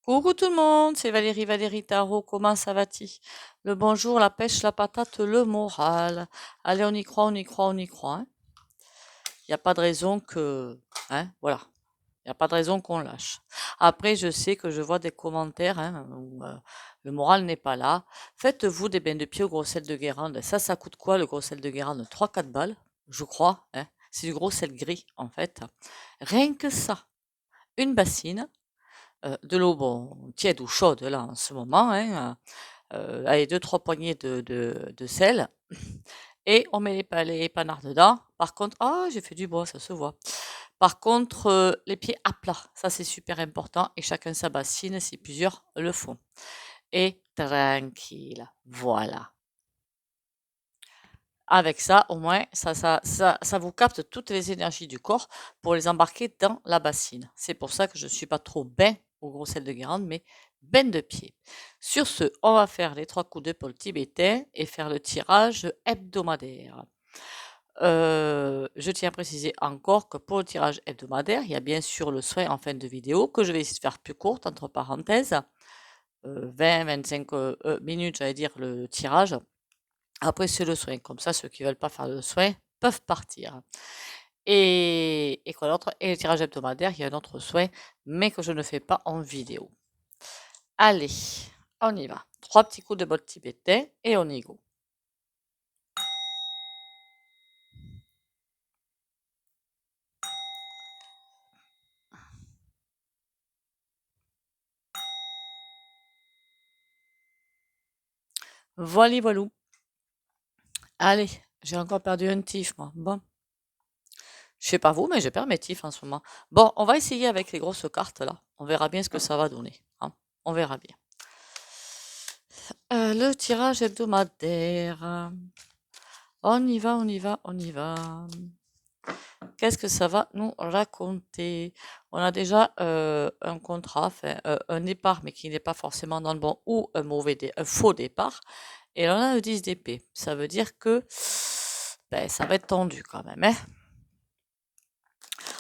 Coucou tout le monde, c'est Valérie Tarot, comment ça va-t-il? Le bonjour, la pêche, la patate, le moral. Allez, on y croit, on y croit, on y croit, hein. Il n'y a pas de raison que... Hein, voilà. Il n'y a pas de raison qu'on lâche. Après, je sais que je vois des commentaires hein, où le moral n'est pas là. Faites-vous des bains de pied au gros sel de Guérande. Ça coûte quoi le gros sel de Guérande? 3-4 balles, je crois, hein. C'est du gros sel gris, en fait. Rien que ça. Une bassine, de l'eau bon, tiède ou chaude là en ce moment, hein, allez 2-3 poignées de sel et on met les épinards dedans. Par contre, ah j'ai fait du bois, ça se voit. Par contre, les pieds à plat, ça c'est super important et chacun sa bassine si plusieurs le font. Et tranquille, voilà. Avec ça, au moins, ça vous capte toutes les énergies du corps pour les embarquer dans la bassine. C'est pour ça que je ne suis pas trop bain au gros sel de Guérande, mais bain de pied. Sur ce, on va faire les 3 coups d'épaule tibétain et faire le tirage hebdomadaire. Je tiens à préciser encore que pour le tirage hebdomadaire, il y a bien sûr le soin en fin de vidéo que je vais essayer de faire plus courte, entre parenthèses, 20-25 minutes, j'allais dire, le tirage. Après, c'est le soin. Comme ça, ceux qui veulent pas faire le soin peuvent partir. Et quoi d'autre? Et le tirage hebdomadaire, il y a un autre soin, mais que je ne fais pas en vidéo. Allez, on y va. 3 petits coups de bol tibétain et on y go. Voilà, voilou. Allez, j'ai encore perdu un tif, moi. Bon. Je sais pas vous, mais je perds mes tifs en ce moment. Bon, on va essayer avec les grosses cartes là. On verra bien ce que ça va donner, hein. On verra bien. Le tirage hebdomadaire. On y va, on y va, on y va. Qu'est-ce que ça va nous raconter? On a déjà un contrat, enfin, un départ, mais qui n'est pas forcément dans le bon, ou un faux départ. Et là, on a le 10 d'épée. Ça veut dire que ben, ça va être tendu quand même, hein.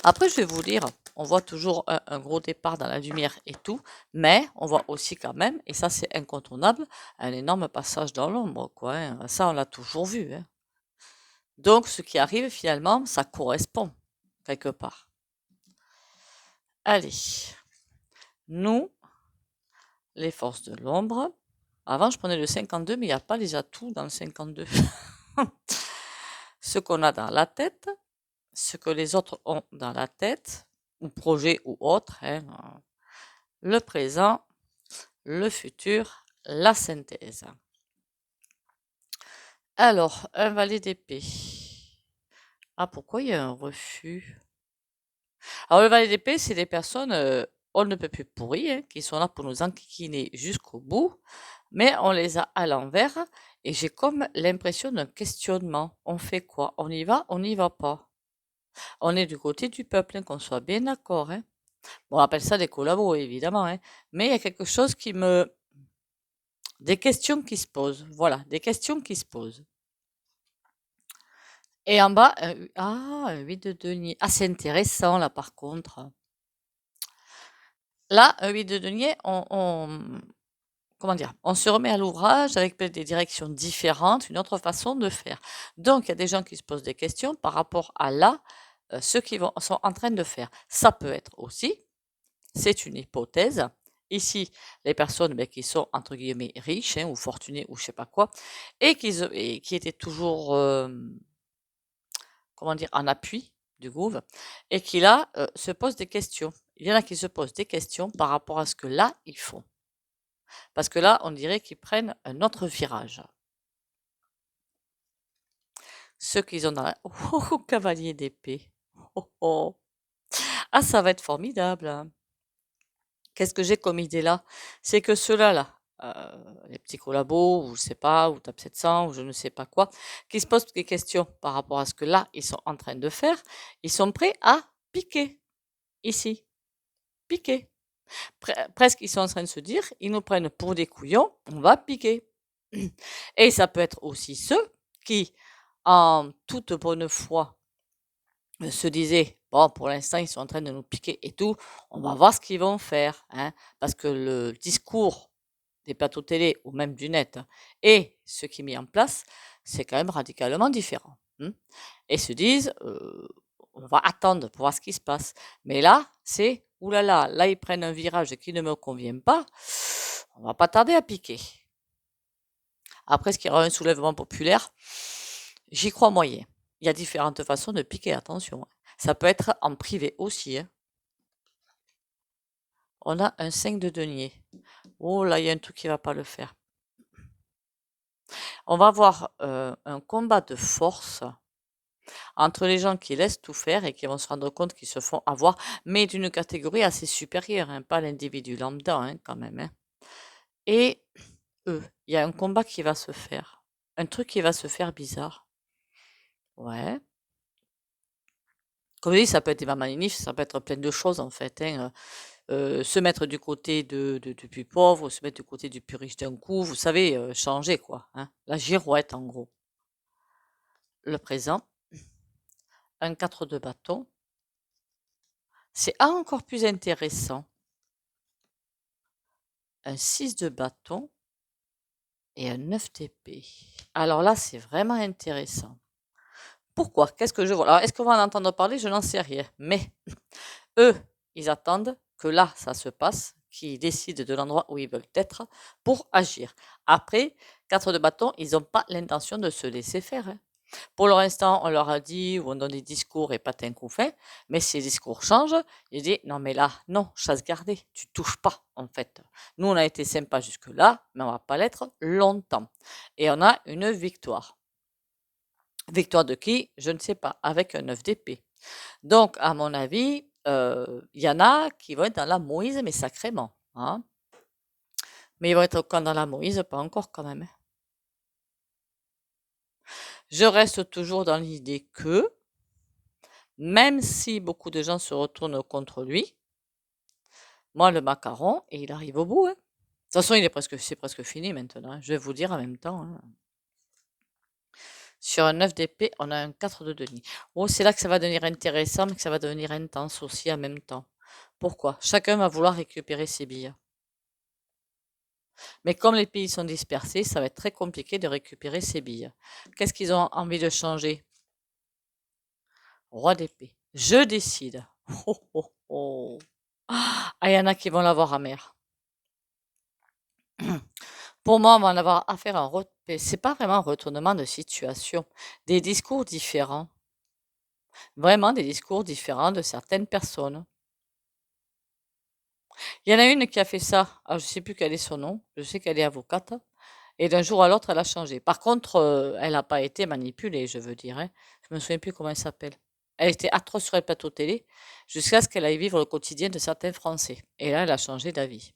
Après, je vais vous dire, on voit toujours un gros départ dans la lumière et tout, mais on voit aussi quand même, et ça c'est incontournable, un énorme passage dans l'ombre, quoi, hein. Ça, on l'a toujours vu, hein. Donc, ce qui arrive finalement, ça correspond quelque part. Allez, nous, les forces de l'ombre. Avant, je prenais le 52, mais il n'y a pas les atouts dans le 52. Ce qu'on a dans la tête, ce que les autres ont dans la tête, ou projet ou autre, hein, le présent, le futur, la synthèse. Alors, un valet d'épée. Ah, pourquoi il y a un refus? Alors, le valet d'épée, c'est des personnes, on ne peut plus pourries, hein, qui sont là pour nous enquiquiner jusqu'au bout, mais on les a à l'envers, et j'ai comme l'impression d'un questionnement. On fait quoi? On y va? On n'y va pas? On est du côté du peuple, hein, qu'on soit bien d'accord, hein. Bon, on appelle ça des collabos, évidemment, hein, mais il y a quelque chose qui me... Des questions qui se posent, voilà, des questions qui se posent. Et en bas, un 8 de denier. Ah, c'est intéressant, là, par contre. Là, un 8 de denier, comment dire, on se remet à l'ouvrage avec peut-être des directions différentes, une autre façon de faire. Donc, il y a des gens qui se posent des questions par rapport à là, ce qu'ils sont en train de faire. Ça peut être aussi, c'est une hypothèse. Ici, les personnes ben, qui sont entre guillemets riches hein, ou fortunées ou je sais pas quoi, et qui étaient toujours, comment dire, en appui du groove, et qui là se posent des questions. Il y en a qui se posent des questions par rapport à ce que là ils font. Parce que là, on dirait qu'ils prennent un autre virage. Ceux qu'ils ont dans la... Oh, cavalier d'épée. Oh, oh. Ah, ça va être formidable, hein. Qu'est-ce que j'ai comme idée là? C'est que ceux-là, là, les petits collabos, ou je sais pas, ou Top 700, ou je ne sais pas quoi, qui se posent des questions par rapport à ce que là, ils sont en train de faire, ils sont prêts à piquer. Ici. Piquer. Presque, ils sont en train de se dire, ils nous prennent pour des couillons, on va piquer. Et ça peut être aussi ceux qui, en toute bonne foi, se disait, bon, pour l'instant, ils sont en train de nous piquer et tout, on va voir ce qu'ils vont faire, hein, parce que le discours des plateaux télé ou même du net et ce qui est mis en place, c'est quand même radicalement différent. Et se disent, on va attendre pour voir ce qui se passe. Mais là, c'est, oulala, là, ils prennent un virage qui ne me convient pas, on va pas tarder à piquer. Après, ce qu'il y aura un soulèvement populaire, j'y crois moyen. Il y a différentes façons de piquer, attention. Ça peut être en privé aussi. On a un 5 de denier. Oh là, il y a un truc qui va pas le faire. On va avoir un combat de force entre les gens qui laissent tout faire et qui vont se rendre compte qu'ils se font avoir, mais d'une catégorie assez supérieure, pas l'individu lambda quand même. Et eux, il y a un combat qui va se faire. Un truc qui va se faire bizarre. Ouais. Comme je dis, ça peut être des manifs, ça peut être plein de choses en fait. Se mettre du côté du plus pauvre, se mettre du côté du plus riche d'un coup, vous savez, changer quoi. La girouette en gros. Le présent, un 4 de bâton. C'est encore plus intéressant. Un 6 de bâton et un 9 d'épée. Alors là, c'est vraiment intéressant. Pourquoi? Qu'est-ce que je vois? Alors, est-ce qu'on va en entendre parler? Je n'en sais rien. Mais eux, ils attendent que là, ça se passe, qu'ils décident de l'endroit où ils veulent être pour agir. Après, 4 de bâton, ils n'ont pas l'intention de se laisser faire. Pour l'instant, on leur a dit, ou on donne des discours et patin coup fait, mais si les discours changent, ils disent, non mais là, non, chasse gardée, tu touches pas, en fait. Nous, on a été sympa jusque-là, mais on va pas l'être longtemps. Et on a une victoire. Victoire de qui? Je ne sais pas, avec un 9 d'épée. Donc, à mon avis, il y en a qui vont être dans la Moïse, mais sacrément. Mais ils vont être quand dans la Moïse, pas encore quand même. Je reste toujours dans l'idée que, même si beaucoup de gens se retournent contre lui, moi, le macaron, et il arrive au bout. De toute façon, c'est presque fini maintenant. Je vais vous dire en même temps. Sur un 9 d'épée, on a un 4 de denier. Oh, c'est là que ça va devenir intéressant, mais que ça va devenir intense aussi en même temps. Pourquoi? Chacun va vouloir récupérer ses billes. Mais comme les pays sont dispersés, ça va être très compliqué de récupérer ses billes. Qu'est-ce qu'ils ont envie de changer? Roi d'épée. Je décide. Oh, oh, oh. Ah, il y en a qui vont l'avoir amère. Pour moi, on va en avoir affaire à c'est pas vraiment un retournement de situation. Des discours différents. Vraiment des discours différents de certaines personnes. Il y en a une qui a fait ça. Alors, je sais plus quel est son nom. Je sais qu'elle est avocate. Et d'un jour à l'autre, elle a changé. Par contre, elle n'a pas été manipulée, je veux dire. Je me souviens plus comment elle s'appelle. Elle était atroce sur le plateau télé jusqu'à ce qu'elle aille vivre le quotidien de certains Français. Et là, elle a changé d'avis.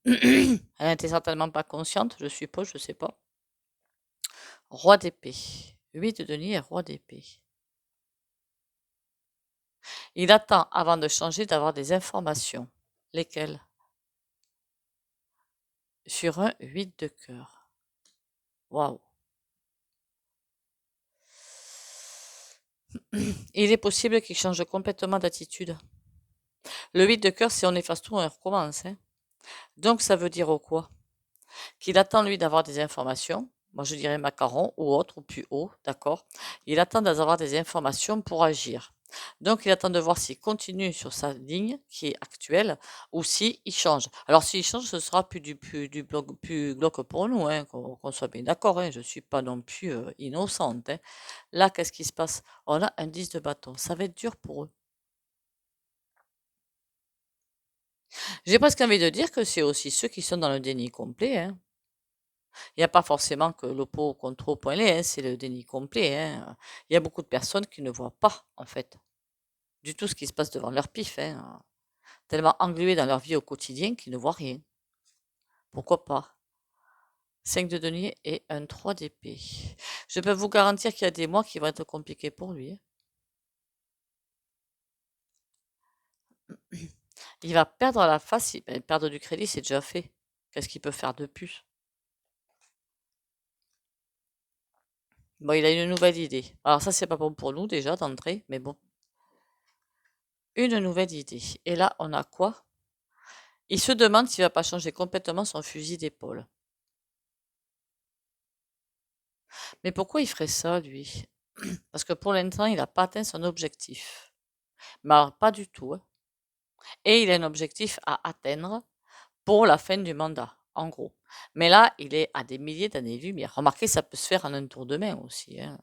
Elle n'était certainement pas consciente, je suppose, je sais pas. Roi d'épée. 8 de denier et roi d'épée. Il attend, avant de changer, d'avoir des informations. Lesquelles? Sur un 8 de cœur. Waouh. Il est possible qu'il change complètement d'attitude. Le 8 de cœur, si on efface tout, on recommence. Donc, ça veut dire quoi? Qu'il attend, lui, d'avoir des informations. Moi, je dirais macaron ou autre, ou plus haut, d'accord? Il attend d'avoir des informations pour agir. Donc, il attend de voir s'il continue sur sa ligne qui est actuelle ou s'il change. Alors, s'il change, ce sera plus du bloc, plus glauque pour nous, qu'on soit bien d'accord. Je ne suis pas non plus innocente. Là, qu'est-ce qui se passe? On a un 10 de bâton. Ça va être dur pour eux. J'ai presque envie de dire que c'est aussi ceux qui sont dans le déni complet. Il n'y a pas forcément que l'oppo contre au point laid, c'est le déni complet. Il y a beaucoup de personnes qui ne voient pas, en fait, du tout ce qui se passe devant leur pif. Tellement englués dans leur vie au quotidien qu'ils ne voient rien. Pourquoi pas? 5 de denier et un 3 d'épée. Je peux vous garantir qu'il y a des mois qui vont être compliqués pour lui. Il va perdre la face, perdre du crédit, c'est déjà fait. Qu'est-ce qu'il peut faire de plus? Bon, il a une nouvelle idée. Alors ça, c'est pas bon pour nous déjà d'entrer, mais bon. Une nouvelle idée. Et là, on a quoi? Il se demande s'il va pas changer complètement son fusil d'épaule. Mais pourquoi il ferait ça, lui? Parce que pour l'instant, il n'a pas atteint son objectif. Mais alors, pas du tout, hein. Et il a un objectif à atteindre pour la fin du mandat, en gros. Mais là, il est à des milliers d'années-lumière. Remarquez, ça peut se faire en un tour de main aussi, hein.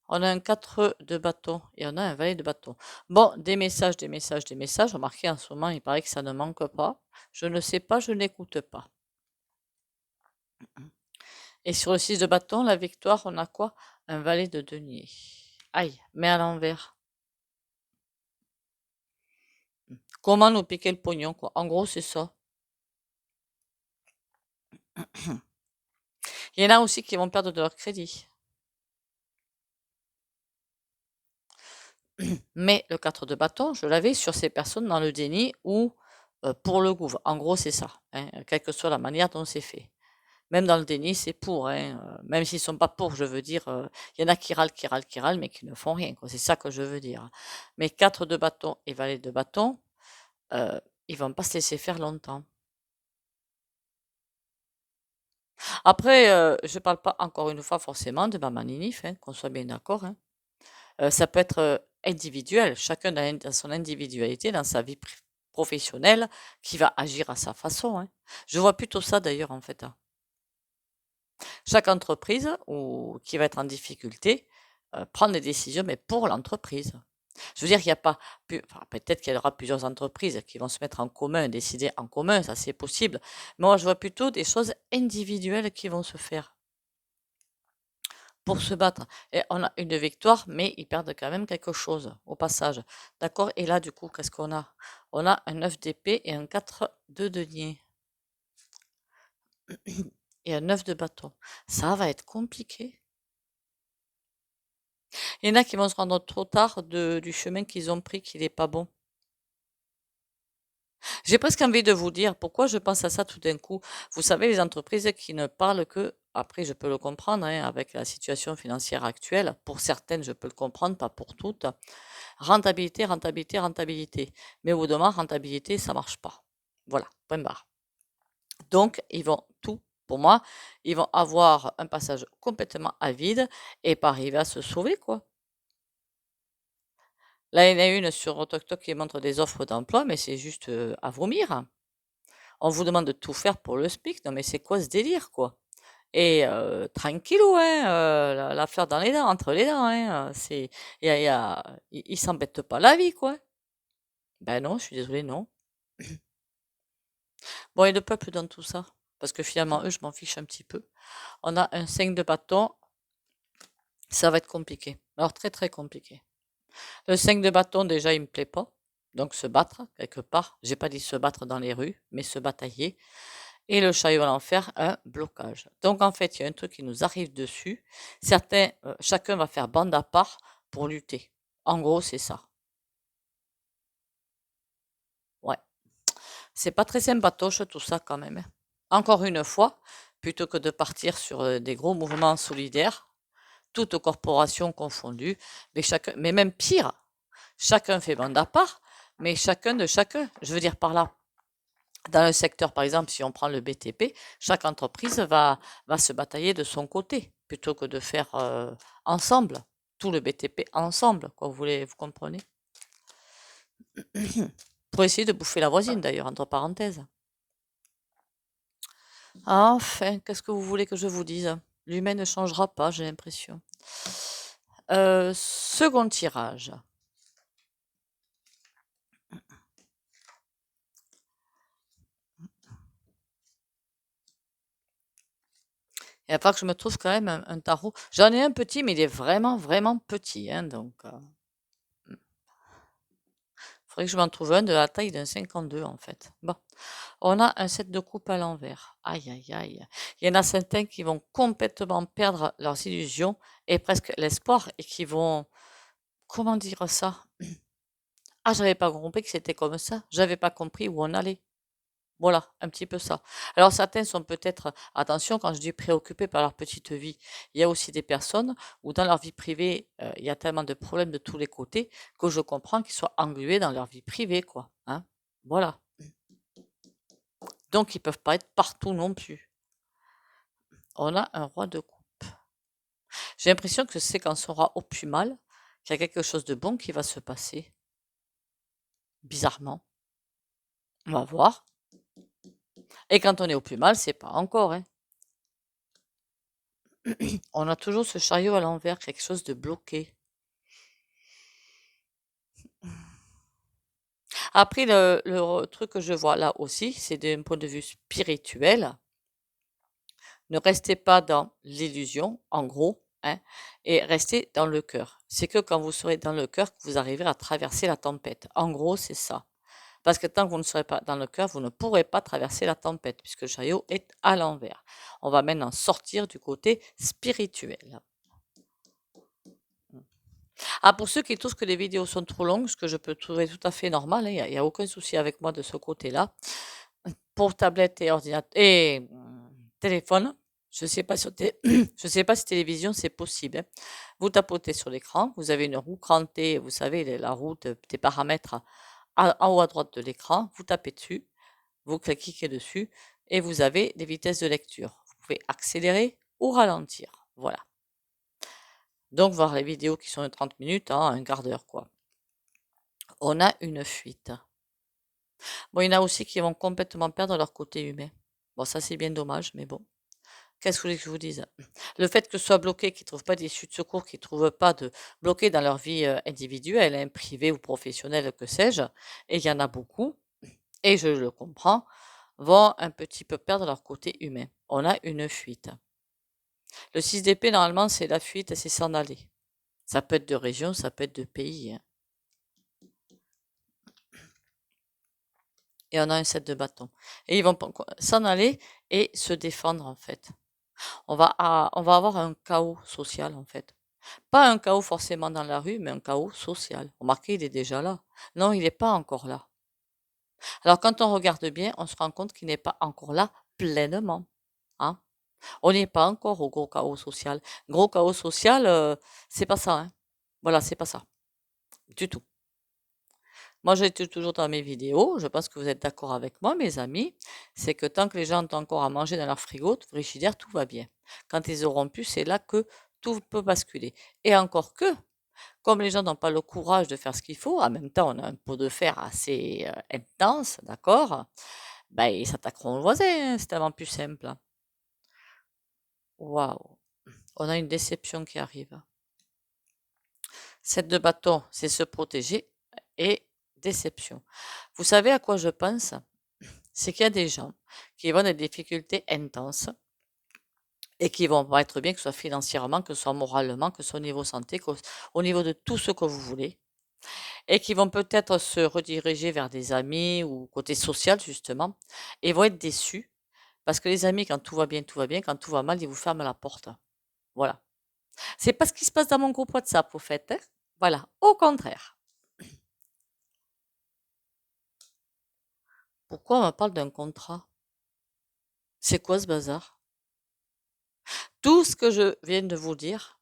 On a un 4 de bâton et on a un valet de bâton. Bon, des messages, des messages, des messages. Remarquez, en ce moment, il paraît que ça ne manque pas. Je ne sais pas, je n'écoute pas. Et sur le 6 de bâton, la victoire, on a quoi? Un valet de denier. Aïe, mais à l'envers. Comment nous piquer le pognon, quoi. En gros, c'est ça. Il y en a aussi qui vont perdre de leur crédit. Mais le 4 de bâton, je l'avais sur ces personnes dans le déni ou pour le gouffre. En gros, c'est ça, hein, quelle que soit la manière dont c'est fait. Même dans le déni, c'est pour, hein, même s'ils sont pas pour, je veux dire, il y en a qui râlent, qui râlent, qui râlent, mais qui ne font rien, quoi. C'est ça que je veux dire. Mais 4 de bâton et valet de bâton, ils vont pas se laisser faire longtemps. Après, je parle pas encore une fois forcément de Mamaninif, hein, qu'on soit bien d'accord, hein. Ça peut être individuel, chacun dans son individualité, dans sa vie professionnelle, qui va agir à sa façon, hein. Je vois plutôt ça d'ailleurs en fait, hein. Chaque entreprise ou qui va être en difficulté prend des décisions, mais pour l'entreprise. Je veux dire qu'il n'y a pas, enfin, peut-être qu'il y aura plusieurs entreprises qui vont se mettre en commun, décider en commun, ça c'est possible. Mais moi, je vois plutôt des choses individuelles qui vont se faire pour se battre. Et on a une victoire, mais ils perdent quand même quelque chose au passage. D'accord? Et là, du coup, qu'est-ce qu'on a? On a un 9 d'épée et un 4 de denier. Et un 9 de bâton. Ça va être compliqué. Il y en a qui vont se rendre trop tard du chemin qu'ils ont pris, qui n'est pas bon. J'ai presque envie de vous dire pourquoi je pense à ça tout d'un coup. Vous savez, les entreprises qui ne parlent que, après je peux le comprendre, hein, avec la situation financière actuelle, pour certaines je peux le comprendre, pas pour toutes. Rentabilité, rentabilité, rentabilité. Mais au bout d'un moment, rentabilité, ça marche pas. Voilà, point barre. Donc, ils vont tout, pour moi, ils vont avoir un passage complètement à vide et pas arriver à se sauver, quoi. Là, il y en a une sur TokTok qui montre des offres d'emploi, mais c'est juste à vomir. On vous demande de tout faire pour le SMIC. Non, mais c'est quoi ce délire, quoi? Et tranquillou, hein, la fleur dans les dents, entre les dents, hein. Ils s'embêtent pas la vie, quoi. Ben non, je suis désolée, non. Bon, et le peuple dans tout ça? Parce que finalement, eux, je m'en fiche un petit peu. On a un 5 de bâton. Ça va être compliqué. Alors, très, très compliqué. Le 5 de bâton, déjà, il me plaît pas. Donc, se battre, quelque part. J'ai pas dit se battre dans les rues, mais se batailler. Et le chariot à l'enfer, un blocage. Donc, en fait, il y a un truc qui nous arrive dessus. Chacun va faire bande à part pour lutter. En gros, c'est ça. Ouais. C'est pas très sympatoche tout ça quand même, hein. Encore une fois, plutôt que de partir sur des gros mouvements solidaires, toutes corporations confondues, mais même pire, chacun fait bande à part, mais chacun de chacun. Je veux dire par là, dans le secteur, par exemple, si on prend le BTP, chaque entreprise va se batailler de son côté, plutôt que de faire ensemble, tout le BTP ensemble, quoi, vous comprenez? Pour essayer de bouffer la voisine, d'ailleurs, entre parenthèses. Enfin, qu'est-ce que vous voulez que je vous dise? L'humain ne changera pas, j'ai l'impression. Second tirage. Il va falloir que je me trouve quand même un tarot. J'en ai un petit, mais il est vraiment, vraiment petit, hein, donc faudrait que je m'en trouve un de la taille d'un 52 en fait. Bon, on a un 7 de coupe à l'envers. Aïe, aïe, aïe. Il y en a certains qui vont complètement perdre leurs illusions et presque l'espoir et qui vont, comment dire ça? Ah, j'avais pas compris que c'était comme ça. J'avais pas compris où on allait. Voilà, un petit peu ça. Alors certains sont peut-être, attention, quand je dis préoccupés par leur petite vie, il y a aussi des personnes où dans leur vie privée, il y a tellement de problèmes de tous les côtés que je comprends qu'ils soient englués dans leur vie privée, quoi. Hein. Voilà. Donc ils peuvent pas être partout non plus. On a un roi de coupe. J'ai l'impression que c'est quand on sera au plus mal qu'il y a quelque chose de bon qui va se passer. Bizarrement. On va voir. Et quand on est au plus mal, c'est pas encore, hein. On a toujours ce chariot à l'envers, quelque chose de bloqué. Après, le truc que je vois là aussi, c'est d'un point de vue spirituel. Ne restez pas dans l'illusion, en gros, hein, et restez dans le cœur. C'est que quand vous serez dans le cœur que vous arriverez à traverser la tempête. En gros, c'est ça. Parce que tant que vous ne serez pas dans le cœur, vous ne pourrez pas traverser la tempête, puisque le chariot est à l'envers. On va maintenant sortir du côté spirituel. Ah, pour ceux qui trouvent que les vidéos sont trop longues, ce que je peux trouver tout à fait normal, hein, il n'y a aucun souci avec moi de ce côté-là. Pour tablette et ordinateur et téléphone, je sais pas je sais pas si télévision c'est possible, hein. Vous tapotez sur l'écran, vous avez une roue crantée, vous savez, la roue des paramètres en haut à droite de l'écran, vous tapez dessus, vous cliquez dessus et vous avez des vitesses de lecture. Vous pouvez accélérer ou ralentir. Voilà. Donc, voir les vidéos qui sont de 30 minutes, hein, un quart d'heure, quoi. On a une fuite. Bon, il y en a aussi qui vont complètement perdre leur côté humain. Bon, ça, c'est bien dommage, mais bon. Qu'est-ce que vous voulez que je vous dise? Le fait que ce soit bloqué, qu'ils ne trouvent pas d'issue de secours, qu'ils ne trouvent pas de bloqué dans leur vie individuelle, hein, privée ou professionnelle, que sais-je, et il y en a beaucoup, et je le comprends, vont un petit peu perdre leur côté humain. On a une fuite. Le 6 d'épée, normalement, c'est la fuite, c'est s'en aller. Ça peut être de région, ça peut être de pays, hein. Et on a un 7 de bâton. Et ils vont s'en aller et se défendre, en fait. On va avoir un chaos social, en fait. Pas un chaos forcément dans la rue, mais un chaos social. Remarquez, il est déjà là. Non, il n'est pas encore là. Alors, quand on regarde bien, on se rend compte qu'il n'est pas encore là pleinement. Hein. On n'est pas encore au gros chaos social. Gros chaos social, c'est pas ça. Hein. Voilà, c'est pas ça. Du tout. Moi, j'ai toujours dans mes vidéos, je pense que vous êtes d'accord avec moi, mes amis, c'est que tant que les gens ont encore à manger dans leur frigo, de frigidaire, tout va bien. Quand ils auront pu, c'est là que tout peut basculer. Et encore que, comme les gens n'ont pas le courage de faire ce qu'il faut, en même temps, on a un pot de fer assez intense, d'accord? Ben, ils s'attaqueront aux voisins, hein, c'est tellement plus simple. Waouh, on a une déception qui arrive. 7 de bâton, c'est se protéger et déception. Vous savez à quoi je pense? C'est qu'il y a des gens qui vont des difficultés intenses et qui vont pas être bien, que ce soit financièrement, que ce soit moralement, que ce soit au niveau santé, au niveau de tout ce que vous voulez, et qui vont peut-être se rediriger vers des amis ou côté social justement, et vont être déçus parce que les amis, quand tout va bien, tout va bien, quand tout va mal, ils vous ferment la porte. Voilà. C'est pas ce qui se passe dans mon groupe WhatsApp, au fait, hein. Voilà, au contraire. Pourquoi on me parle d'un contrat? C'est quoi ce bazar? Tout ce que je viens de vous dire,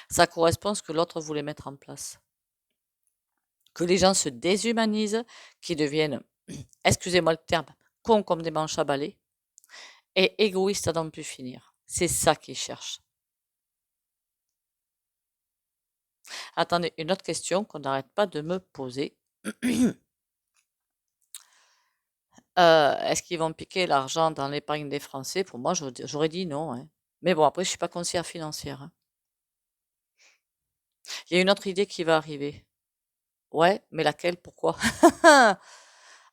ça correspond à ce que l'autre voulait mettre en place. Que les gens se déshumanisent, qu'ils deviennent, excusez-moi le terme, cons comme des manches à balai, et égoïstes à n'en plus finir. C'est ça qu'ils cherchent. Attendez, une autre question qu'on n'arrête pas de me poser. Est-ce qu'ils vont piquer l'argent dans l'épargne des Français? Pour moi, j'aurais dit non, hein. Mais bon, après, je ne suis pas conseillère financière, hein. Il y a une autre idée qui va arriver. Ouais, mais laquelle? Pourquoi?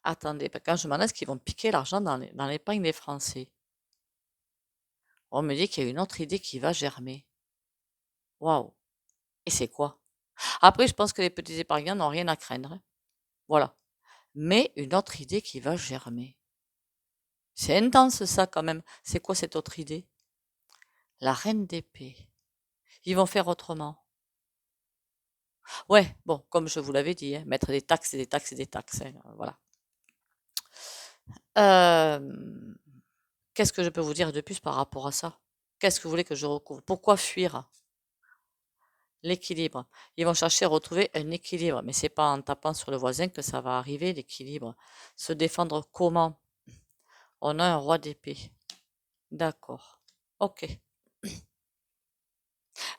Attendez, quand je m'en est, est-ce qu'ils vont piquer l'argent dans l'épargne des Français? On me dit qu'il y a une autre idée qui va germer. Waouh! Et c'est quoi? Après, je pense que les petits épargnants n'ont rien à craindre, hein. Voilà. Mais une autre idée qui va germer. C'est intense ça quand même. C'est quoi cette autre idée? La reine d'épée. Ils vont faire autrement. Ouais, bon, comme je vous l'avais dit, hein, mettre des taxes et des taxes et des taxes, hein, voilà. Euh, Qu'est-ce que je peux vous dire de plus par rapport à ça? Qu'est-ce que vous voulez que je recouvre? Pourquoi fuir? L'équilibre. Ils vont chercher à retrouver un équilibre, mais c'est pas en tapant sur le voisin que ça va arriver, l'équilibre. Se défendre comment? On a un roi d'épée. D'accord. Ok.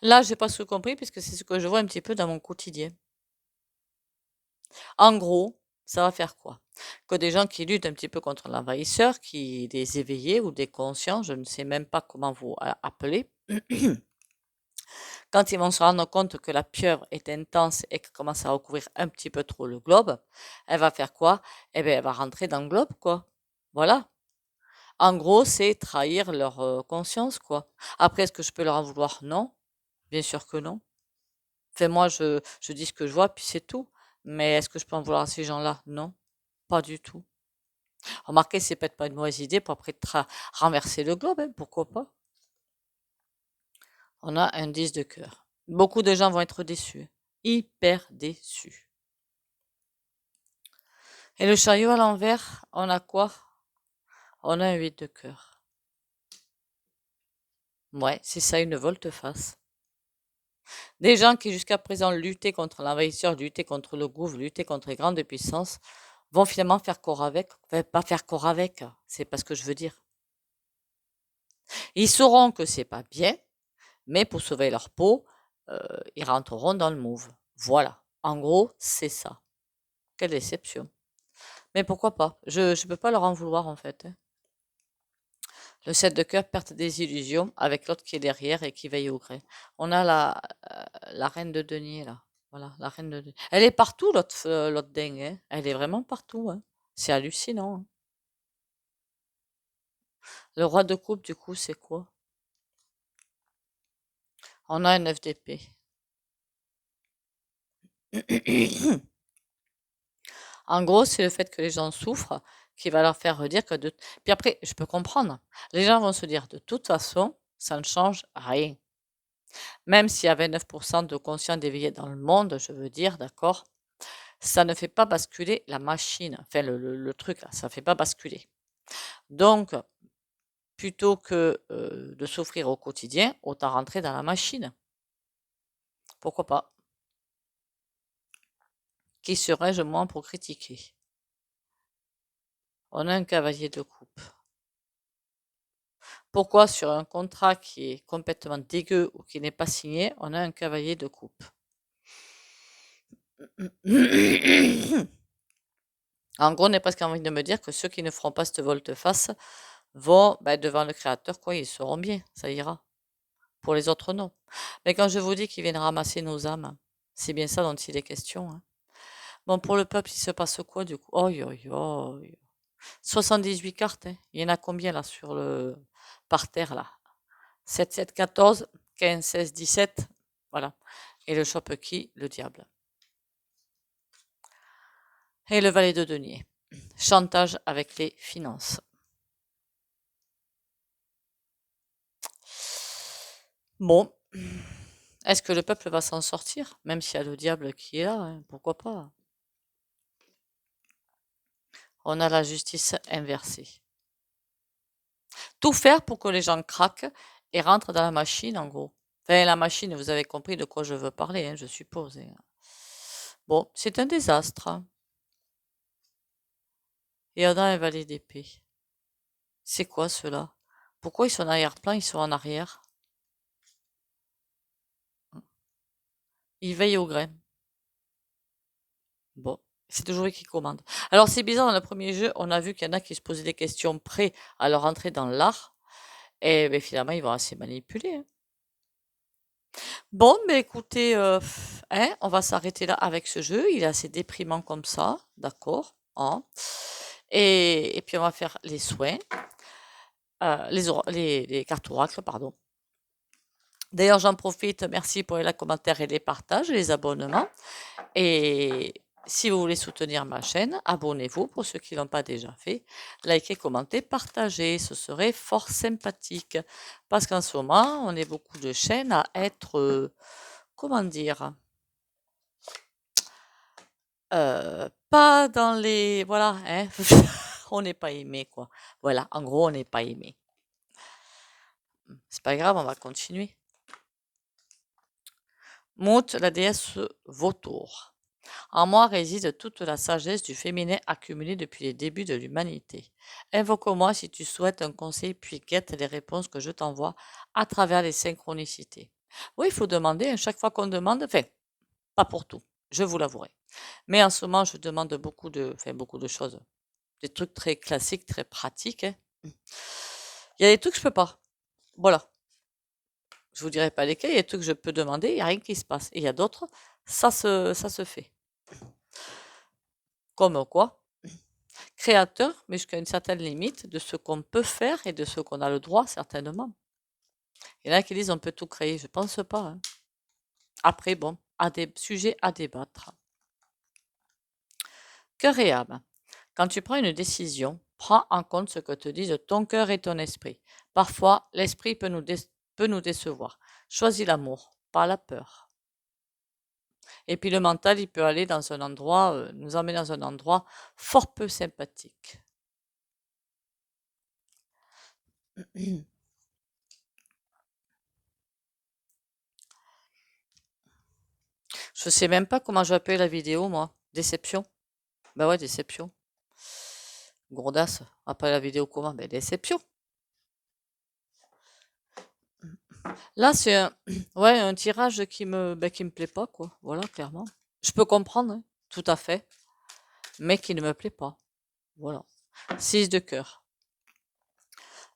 Là, j'ai pas tout compris puisque c'est ce que je vois un petit peu dans mon quotidien. En gros, ça va faire quoi? Que des gens qui luttent un petit peu contre l'envahisseur, qui des éveillés ou des conscients, je ne sais même pas comment vous appeler, quand ils vont se rendre compte que la pieuvre est intense et qu'elle commence à recouvrir un petit peu trop le globe, elle va faire quoi? Eh bien, elle va rentrer dans le globe, quoi. Voilà. En gros, c'est trahir leur conscience, quoi. Après, est-ce que je peux leur en vouloir? Non. Bien sûr que non. Enfin, moi, je dis ce que je vois, puis c'est tout. Mais est-ce que je peux en vouloir à ces gens-là? Non, pas du tout. Remarquez, c'est peut-être pas une mauvaise idée pour après renverser le globe, hein, pourquoi pas? On a un 10 de cœur. Beaucoup de gens vont être déçus. Hyper déçus. Et le chariot à l'envers, on a quoi? On a un 8 de cœur. Ouais, c'est ça, une volte-face. Des gens qui jusqu'à présent luttaient contre l'envahisseur, luttaient contre le gouffre, luttaient contre les grandes puissances, vont finalement faire corps avec. Enfin, pas faire corps avec, c'est pas ce que je veux dire. Ils sauront que c'est pas bien, mais pour sauver leur peau, euh, ils rentreront dans le move. Voilà. En gros, c'est ça. Quelle déception. Mais pourquoi pas? Je ne peux pas leur en vouloir en fait, hein. Le 7 de cœur, perte des illusions, avec l'autre qui est derrière et qui veille au gré. On a la reine de denier là. Voilà, la reine de denier. Elle est partout, l'autre dingue, hein. Elle est vraiment partout, hein. C'est hallucinant, hein. Le roi de coupe, du coup, c'est quoi? On a un 9 d'épée. En gros, c'est le fait que les gens souffrent qui va leur faire redire que de... Puis après, je peux comprendre. Les gens vont se dire, de toute façon, ça ne change rien. Même s'il y avait 9% de conscients d'éveillés dans le monde, je veux dire, d'accord, ça ne fait pas basculer la machine. Enfin, le truc, là, ça ne fait pas basculer. Donc, plutôt que de souffrir au quotidien, autant rentrer dans la machine. Pourquoi pas? Qui serais-je, moi, pour critiquer? On a un cavalier de coupe. Pourquoi sur un contrat qui est complètement dégueu ou qui n'est pas signé, on a un cavalier de coupe? En gros, on est presque envie de me dire que ceux qui ne feront pas cette volte-face vont devant le Créateur, quoi, ils seront bien, ça ira. Pour les autres, non. Mais quand je vous dis qu'ils viennent ramasser nos âmes, c'est bien ça dont il est question, hein. Bon, pour le peuple, il se passe quoi du coup? Oh, 78 cartes, hein. Il y en a combien là sur le par terre là? 7, 7, 14, 15, 16, 17. Voilà. Et le chope qui? Le diable. Et le valet de denier. Chantage avec les finances. Bon. Est-ce que le peuple va s'en sortir? Même s'il y a le diable qui est là, hein, pourquoi pas? On a la justice inversée. Tout faire pour que les gens craquent et rentrent dans la machine, en gros. Enfin, la machine, vous avez compris de quoi je veux parler, hein, je suppose, hein. Bon, c'est un désastre, hein. Et on a un valet d'épée. C'est quoi ceux-là? Pourquoi ils sont en arrière-plan, ils sont en arrière? Ils veillent au grain. Bon, c'est toujours eux qui commandent. Alors c'est bizarre, dans le premier jeu, on a vu qu'il y en a qui se posaient des questions prêts à leur entrer dans l'art. Et finalement, ils vont assez manipuler, hein. Bon, mais écoutez, hein, on va s'arrêter là avec ce jeu. Il est assez déprimant comme ça, d'accord, hein. Et puis on va faire les soins, les cartes oracles, pardon. D'ailleurs, j'en profite, merci pour les commentaires et les partages, les abonnements. Et si vous voulez soutenir ma chaîne, abonnez-vous pour ceux qui ne l'ont pas déjà fait. Likez, commentez, partagez, ce serait fort sympathique. Parce qu'en ce moment, on est beaucoup de chaînes à être, comment dire, pas dans les... Voilà, hein. On n'est pas aimé, quoi. Voilà, en gros, on n'est pas aimé. C'est pas grave, on va continuer. Mout, la déesse vautour. En moi réside toute la sagesse du féminin accumulée depuis les débuts de l'humanité. Invoque-moi si tu souhaites un conseil, puis guette les réponses que je t'envoie à travers les synchronicités. Oui, il faut demander, à chaque fois qu'on demande, enfin, pas pour tout, je vous l'avouerai. Mais en ce moment, je demande beaucoup de choses. Des trucs très classiques, très pratiques, hein. Il y a des trucs que je peux pas. Voilà. Je vous dirai pas lesquels, il y a des trucs que je peux demander, il n'y a rien qui se passe. Et il y a d'autres, ça se fait. Comme quoi? Créateur, mais jusqu'à une certaine limite de ce qu'on peut faire et de ce qu'on a le droit, certainement. Il y en a qui disent on peut tout créer. Je pense pas, hein. Après, bon, des sujets à débattre. Cœur et âme. Quand tu prends une décision, prends en compte ce que te disent ton cœur et ton esprit. Parfois, l'esprit peut nous décevoir. Choisis l'amour, pas la peur. Et puis le mental, il peut aller dans un endroit, nous emmener dans un endroit fort peu sympathique. Je sais même pas comment je vais appeler la vidéo, moi. Déception. Bah ouais, déception. Gourdasse. Après la vidéo comment? Ben déception. Là, c'est ouais, un tirage qui me plaît pas, quoi. Voilà, clairement. Je peux comprendre, hein, tout à fait, mais qui ne me plaît pas. Voilà. 6 de cœur.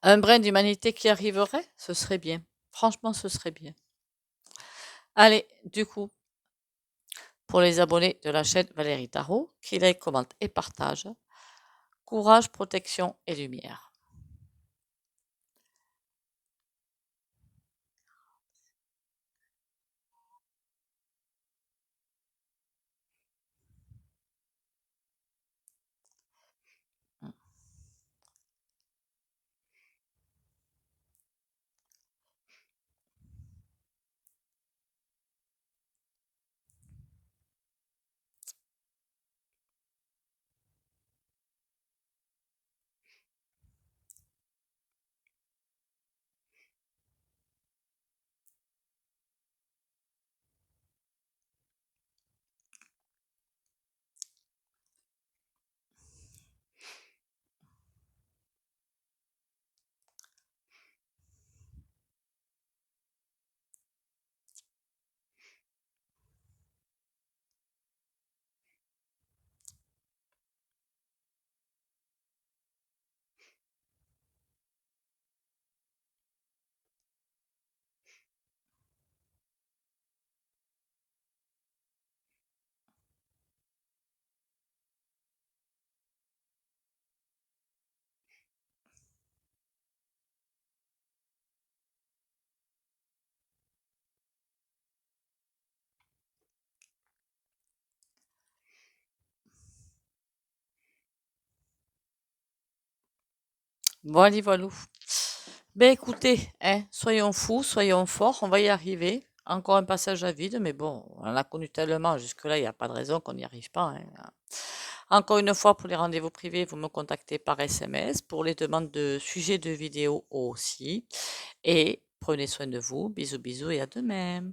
Un brin d'humanité qui arriverait, ce serait bien. Franchement, ce serait bien. Allez, du coup, pour les abonnés de la chaîne Valérie Tarot, qui like, commente et partage. Courage, protection et lumière. Voilà, voilà. Ben écoutez, hein, soyons fous, soyons forts, on va y arriver. Encore un passage à vide, mais bon, on a connu tellement, jusque-là, il n'y a pas de raison qu'on n'y arrive pas, hein. Encore une fois, pour les rendez-vous privés, vous me contactez par SMS, pour les demandes de sujets de vidéos aussi. Et prenez soin de vous, bisous bisous et à demain.